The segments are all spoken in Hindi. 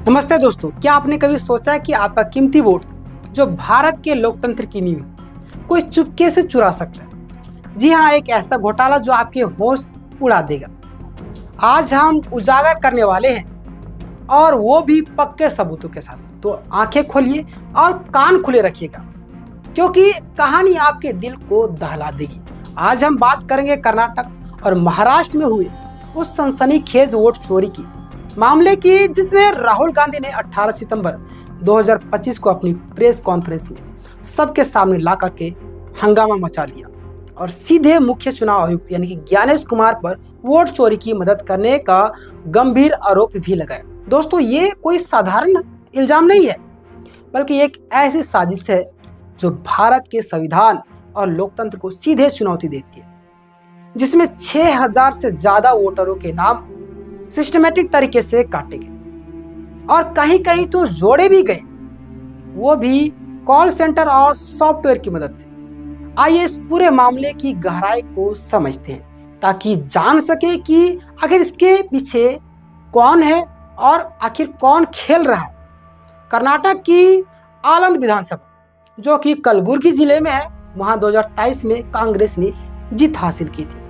नमस्ते दोस्तों, क्या आपने कभी सोचा है कि आपका कीमती वोट जो भारत के लोकतंत्र की नींव है, कोई चुपके से चुरा सकता है। जी हाँ, एक ऐसा घोटाला जो आपके होश उड़ा देगा। आज हम उजागर करने वाले हैं और वो भी पक्के सबूतों के साथ। तो आंखें खोलिए और कान खुले रखिएगा, क्योंकि कहानी आपके दिल को दहला देगी। आज हम बात करेंगे कर्नाटक और महाराष्ट्र में हुए उस सनसनीखेज वोट चोरी की मामले की, जिसमें राहुल गांधी ने 18 सितंबर 2025 को अपनी प्रेस कॉन्फ्रेंस में सबके सामने ला करके हंगामा मचा दिया और सीधे मुख्य चुनाव आयुक्त यानी कि ज्ञानेश कुमार पर वोट चोरी की मदद करने का गंभीर आरोप भी लगाया। दोस्तों, ये कोई साधारण इल्जाम नहीं है, बल्कि एक ऐसी साजिश है जो भारत के संविधान और लोकतंत्र को सीधे चुनौती देती है, जिसमें 6000 से ज्यादा वोटरों के नाम सिस्टमेटिक तरीके से काटे गए और कहीं कहीं तो जोड़े भी गए, वो भी कॉल सेंटर और सॉफ्टवेयर की मदद से। आइए इस पूरे मामले की गहराई को समझते हैं, ताकि जान सके कि आखिर इसके पीछे कौन है और आखिर कौन खेल रहा है। कर्नाटक की आलंद विधानसभा, जो कि कलबुर्गी जिले में है, वहां 2023 में कांग्रेस ने जीत हासिल की थी।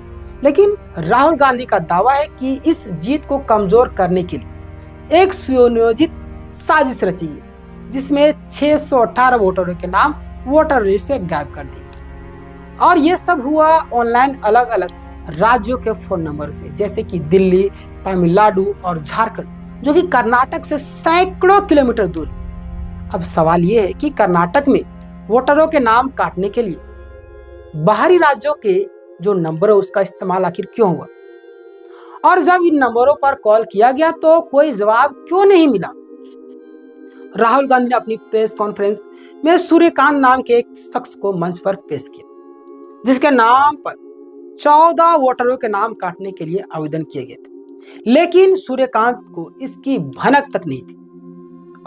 लेकिन राहुल गांधी का दावा है कि इस जीत को कमजोर करने के लिए एक सुनियोजित साजिश रची गई, जिसमें 618 वोटरों के नाम वोटर लिस्ट से गायब कर दिए। और ये सब हुआ ऑनलाइन अलग अलग राज्यों के फोन नंबर से, जैसे कि दिल्ली, तमिलनाडु और झारखंड, जो कि कर्नाटक से सैकड़ों किलोमीटर दूर है। अब सवाल ये है कि कर्नाटक में वोटरों के नाम काटने के लिए बाहरी राज्यों के जो नंबर है उसका इस्तेमाल आखिर क्यों हुआ, और जब इन नंबरों पर कॉल किया गया तो कोई जवाब क्यों नहीं मिला। राहुल गांधी ने अपनी प्रेस कॉन्फ्रेंस में सूर्यकांत नाम के एक शख्स को मंच पर पेश किया, जिसके नाम पर 14 वोटरों के नाम काटने के लिए आवेदन किए गए थे, लेकिन सूर्यकांत को इसकी भनक तक नहीं थी।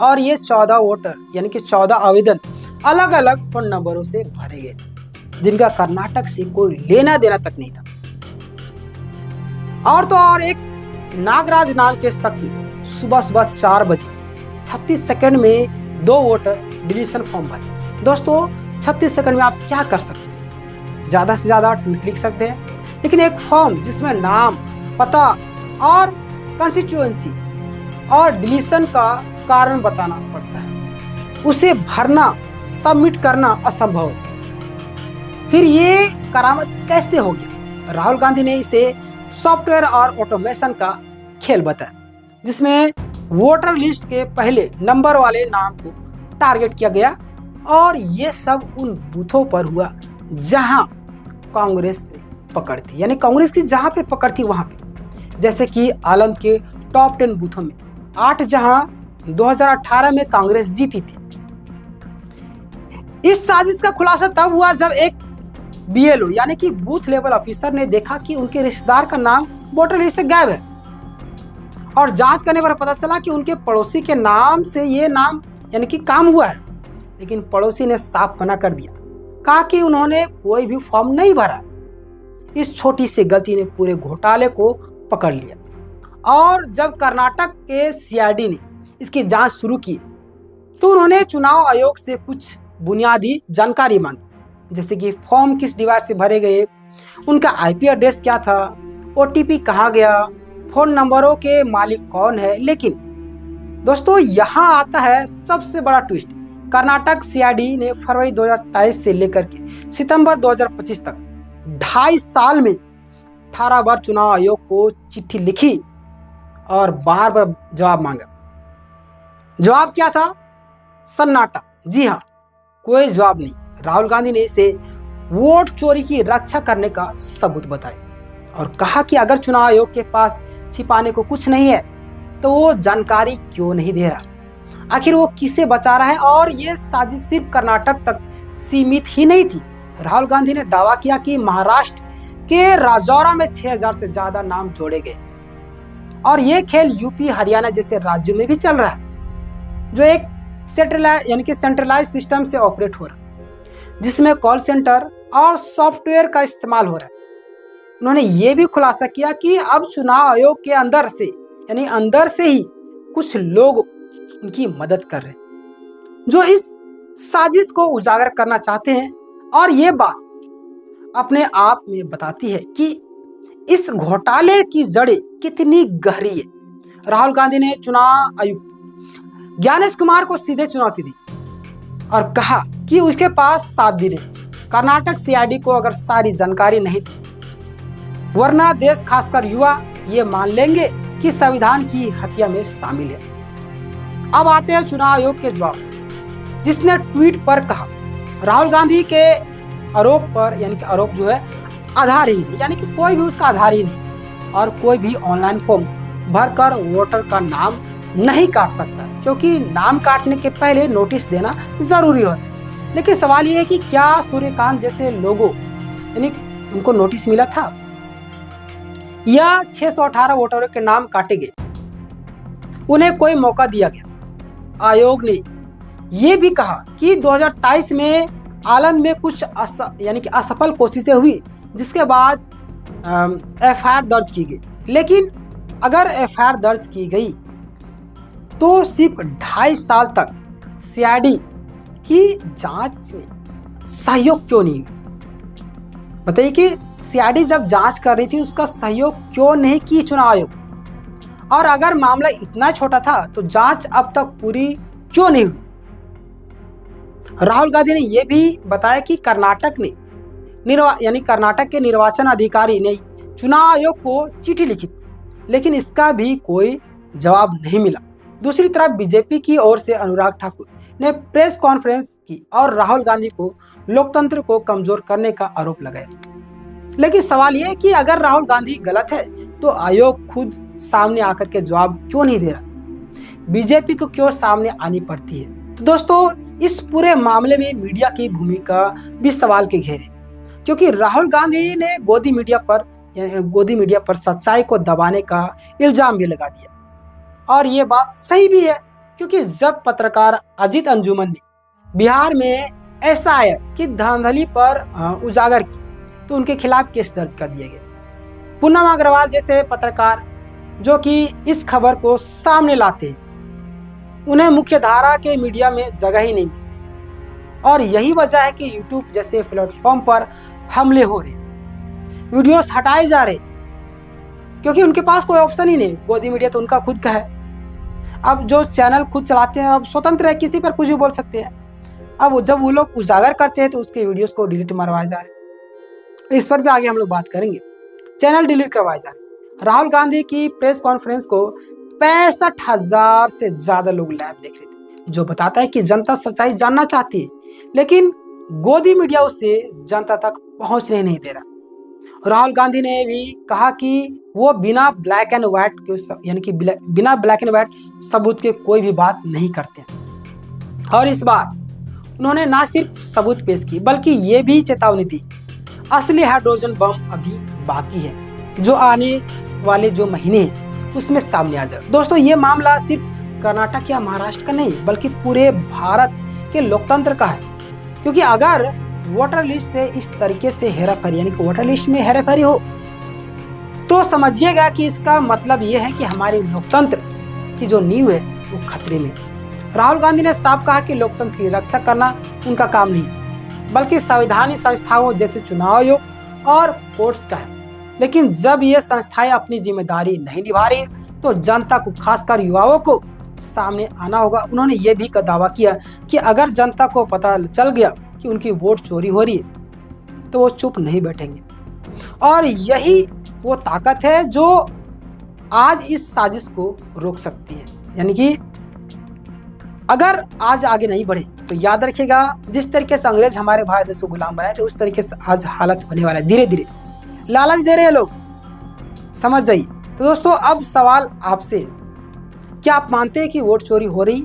और ये 14 वोटर यानी कि 14 आवेदन अलग अलग फोन नंबरों से भरे गए थे, जिनका कर्नाटक से कोई लेना देना तक नहीं था। और तो और एक नागराज नाम के शख्स सुबह सुबह 4 बजे 36 सेकंड में 2 वोटर डिलीशन फॉर्म भरे। दोस्तों, 36 सेकंड में आप क्या कर सकते हैं? ज्यादा से ज्यादा ट्वीट लिख सकते हैं, लेकिन एक फॉर्म जिसमें नाम, पता और कंस्टिट्यूएंसी और डिलीशन का कारण बताना पड़ता है, उसे भरना, सबमिट करना असंभव है। फिर ये करामत कैसे हो गया? राहुल गांधी ने इसे सॉफ्टवेयर और ऑटोमेशन का खेल बताया, जिसमें वोटर लिस्ट के पहले नंबर वाले नाम को टारगेट किया गया। और ये सब उन बूथों पर हुआ जहां कांग्रेस पकड़ थी, यानी कांग्रेस की जहां पे पकड़ थी वहां पे, जैसे कि आलंद के टॉप 10 बूथों में 8 जहां 2018 में कांग्रेस जीती थी। इस साजिश का खुलासा तब हुआ जब एक BLO यानी कि बूथ लेवल ऑफिसर ने देखा कि उनके रिश्तेदार का नाम वोटर लिस्ट से गायब है, और जांच करने पर पता चला कि उनके पड़ोसी के नाम से ये नाम यानी कि काम हुआ है। लेकिन पड़ोसी ने साफ मना कर दिया, कहा कि उन्होंने कोई भी फॉर्म नहीं भरा। इस छोटी सी गलती ने पूरे घोटाले को पकड़ लिया, और जब कर्नाटक के CID ने इसकी जांच शुरू की तो उन्होंने चुनाव आयोग से कुछ बुनियादी जानकारी मांगी, जैसे कि फॉर्म किस डिवाइस से भरे गए, उनका IP एड्रेस क्या था, OTP कहाँ गया, फोन नंबरों के मालिक कौन है। लेकिन दोस्तों, यहाँ आता है सबसे बड़ा ट्विस्ट। कर्नाटक CID ने फरवरी 2023 से लेकर के सितंबर 2025 तक 2.5 साल में 18 बार चुनाव आयोग को चिट्ठी लिखी और बार बार जवाब मांगा। जवाब क्या था? सन्नाटा। जी हाँ, कोई जवाब नहीं। राहुल गांधी ने इसे वोट चोरी की रक्षा करने का सबूत बताया और कहा कि अगर चुनाव आयोग के पास छिपाने को कुछ नहीं है तो वो जानकारी क्यों नहीं दे रहा, आखिर वो किसे बचा रहा है। और ये साजिश सिर्फ कर्नाटक तक सीमित ही नहीं थी। राहुल गांधी ने दावा किया कि महाराष्ट्र के राजौरा में 6000 से ज्यादा नाम जोड़े गए, और ये खेल यूपी, हरियाणा जैसे राज्यों में भी चल रहा है, जो एक सेंट्रलाइज सिस्टम से ऑपरेट हो रहा है, जिसमें कॉल सेंटर और सॉफ्टवेयर का इस्तेमाल हो रहा है। उन्होंने ये भी खुलासा किया कि अब चुनाव आयोग के अंदर से ही कुछ लोग उनकी मदद कर रहे हैं, जो इस साजिश को उजागर करना चाहते हैं। और ये बात अपने आप में बताती है कि इस घोटाले की जड़ें कितनी गहरी है। राहुल गांधी ने चुनाव आयुक्त ज्ञानेश कुमार को सीधे चुनौती दी और कहा कि उसके पास 7 दिन है, कर्नाटक सीआईडी को अगर सारी जानकारी नहीं थी, वरना देश खासकर युवा ये मान लेंगे कि संविधान की हत्या में शामिल है। अब आते हैं चुनाव आयोग के जवाब, जिसने ट्वीट पर कहा राहुल गांधी के आरोप पर, यानी कि आरोप जो है आधार ही नहीं, यानी कि कोई भी उसका आधार ही नहीं, और कोई भी ऑनलाइन फॉर्म भरकर वोटर का नाम नहीं काट सकता, क्योंकि नाम काटने के पहले नोटिस देना जरूरी होता है। लेकिन सवाल ये है कि क्या सूर्यकांत जैसे लोगों, यानी उनको नोटिस मिला था या 618 वोटरों के नाम काटे गए, उन्हें कोई मौका दिया गया। आयोग ने यह भी कहा कि 2023 में आलंद में कुछ यानी कि असफल कोशिशें हुई, जिसके बाद एफआईआर दर्ज की गई। लेकिन अगर एफआईआर दर्ज की गई तो सिर्फ 2.5 साल तक सीआईडी की जांच में सहयोग क्यों नहीं? बताइए कि सीआईडी जब जांच कर रही थी उसका सहयोग क्यों नहीं की चुनाव आयोग? और अगर मामला इतना छोटा था तो जांच अब तक पूरी क्यों नहीं हुई? राहुल गांधी ने यह भी बताया कि कर्नाटक ने यानी कर्नाटक के निर्वाचन अधिकारी ने चुनाव आयोग को चिट्ठी लिखी, लेकिन इसका भी कोई जवाब नहीं मिला। दूसरी तरफ बीजेपी की ओर से अनुराग ठाकुर ने प्रेस कॉन्फ्रेंस की और राहुल गांधी को लोकतंत्र को कमजोर करने का आरोप लगाया। लेकिन सवाल यह है कि अगर राहुल गांधी गलत है तो आयोग खुद सामने आकर के जवाब क्यों नहीं दे रहा? बीजेपी को क्यों सामने आनी पड़ती है? तो दोस्तों, इस पूरे मामले में मीडिया की भूमिका भी सवाल के घेरे, क्योंकि राहुल गांधी ने गोदी मीडिया पर सच्चाई को दबाने का इल्जाम भी लगा दिया। और ये बात सही भी है, क्योंकि जब पत्रकार अजीत अंजुमन ने बिहार में एसआईआर की धांधली पर उजागर की तो उनके खिलाफ केस दर्ज कर दिया गया। पूनम अग्रवाल जैसे पत्रकार जो कि इस खबर को सामने लाते हैं, उन्हें मुख्य धारा के मीडिया में जगह ही नहीं मिली। और यही वजह है कि यूट्यूब जैसे प्लेटफॉर्म पर हमले हो रहे, वीडियोस हटाए जा रहे, क्योंकि उनके पास कोई ऑप्शन ही नहीं। गोदी मीडिया तो उनका खुद का है। अब जो चैनल खुद चलाते हैं अब स्वतंत्र है, किसी पर कुछ भी बोल सकते हैं। अब जब वो लोग उजागर करते हैं तो उसके वीडियोस को डिलीट मरवाए जा रहे, इस पर भी आगे हम लोग बात करेंगे। चैनल डिलीट करवाए जा रहे। राहुल गांधी की प्रेस कॉन्फ्रेंस को 65,000 से ज्यादा लोग लाइव देख रहे थे, जो बताता है कि जनता सच्चाई जानना चाहती है, लेकिन गोदी मीडिया उसे जनता तक पहुंचने नहीं दे रहा। राहुल गांधी ने भी कहा कि वो बिना ब्लैक एंड व्हाइट सबूत के कोई भी बात नहीं करते। और इस बार उन्होंने ना सिर्फ सबूत पेश की, बल्कि ये भी चेतावनी दी असली हाइड्रोजन बम अभी बाकी है, जो आने वाले जो महीने हैं उसमें सामने आ जाए। दोस्तों, ये मामला सिर्फ कर्नाटक या महाराष्ट्र का नहीं, बल्कि पूरे भारत के लोकतंत्र का है। क्योंकि अगर वोटर लिस्ट से इस तरीके से हेराफेरी, यानी कि वोटर लिस्ट में हेराफेरी हो, तो समझिएगा कि इसका मतलब ये है कि हमारे लोकतंत्र की जो नींव है वो खतरे में। राहुल गांधी ने साफ कहा कि लोकतंत्र की रक्षा करना उनका काम नहीं, बल्कि संवैधानिक संस्थाओं जैसे चुनाव आयोग और कोर्ट्स का है। लेकिन जब ये संस्थाएं अपनी जिम्मेदारी नहीं निभा रही तो जनता को, खासकर युवाओं को सामने आना होगा। उन्होंने ये भी दावा किया कि अगर जनता को पता चल गया कि उनकी वोट चोरी हो रही है तो वो चुप नहीं बैठेंगे। और यही वो ताकत है जो आज इस साजिश को रोक सकती है। यानी कि अगर आज आगे नहीं बढ़े तो याद रखिएगा, जिस तरीके से अंग्रेज हमारे भारत देश को गुलाम बनाए थे, उस तरीके से आज हालत होने वाला है। धीरे धीरे लालच दे रहे हैं लोग, समझ जाइए। तो दोस्तों, अब सवाल आपसे, क्या आप मानते हैं कि वोट चोरी हो रही?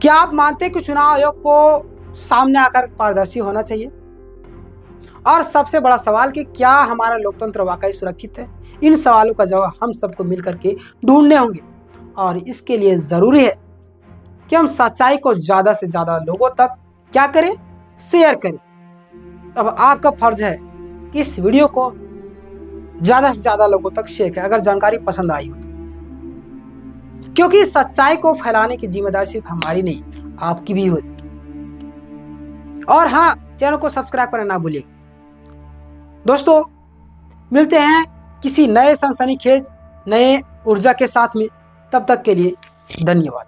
क्या आप मानते हैं कि चुनाव आयोग को सामने आकर पारदर्शी होना चाहिए? और सबसे बड़ा सवाल कि क्या हमारा लोकतंत्र वाकई सुरक्षित है? इन सवालों का जवाब हम सबको मिलकर के ढूंढने होंगे, और इसके लिए जरूरी है कि हम सच्चाई को ज्यादा से ज्यादा लोगों तक क्या करें, शेयर करें। अब आपका फर्ज है कि इस वीडियो को ज्यादा से ज्यादा लोगों तक शेयर करें, अगर जानकारी पसंद आई हो। क्योंकि सच्चाई को फैलाने की जिम्मेदारी सिर्फ हमारी नहीं, आपकी भी होती। और हाँ, चैनल को सब्सक्राइब करना ना भूलिए। दोस्तों, मिलते हैं किसी नए सनसनीखेज नए ऊर्जा के साथ में। तब तक के लिए धन्यवाद।